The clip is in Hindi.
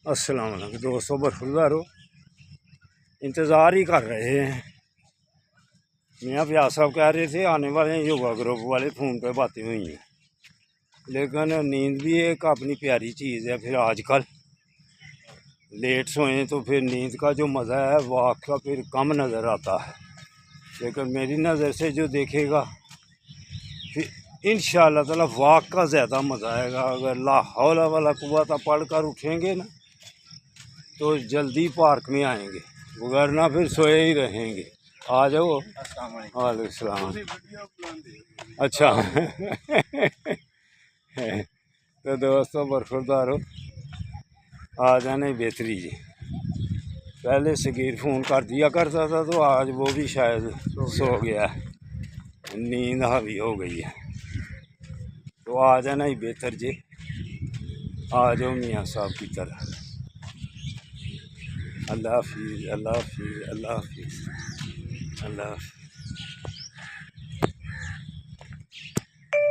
अस्सलाम वालेकुम दोस्तों, बरखुरदारो इंतज़ार ही कर रहे हैं। मियाँ फैयाज साहब कह रहे थे आने वाले हैं, होगा ग्रुप वाले फ़ोन पे बातें हुई हैं, लेकिन नींद भी एक अपनी प्यारी चीज़ है। फिर आजकल लेट सोएं तो फिर नींद का जो मज़ा है वॉक का फिर कम नज़र आता है, लेकिन मेरी नज़र से जो देखेगा फिर इंशाअल्लाह ताला वॉक का ज़्यादा मज़ा आएगा। अगर ला हौला वाला कुव्वत पढ़ कर उठेंगे ना तो जल्दी पार्क में आएंगे, वरना फिर सोए ही रहेंगे। आ जाओ। वाले सलाम। अच्छा तो दोस्तों बरखुरदारो आ जाने बेहतरी जी। पहले सगीर फ़ोन कर दिया करता था तो आज वो भी शायद सो गया, नींद हावी हो गई है। तो आ जाना ही बेहतर जी। आ जाओ मियाँ साहब की तरह। अल्लाह हाफिज़, अल्लाह हाफिज़, अल्लाह हाफिज़, अल्लाह हाफिज़।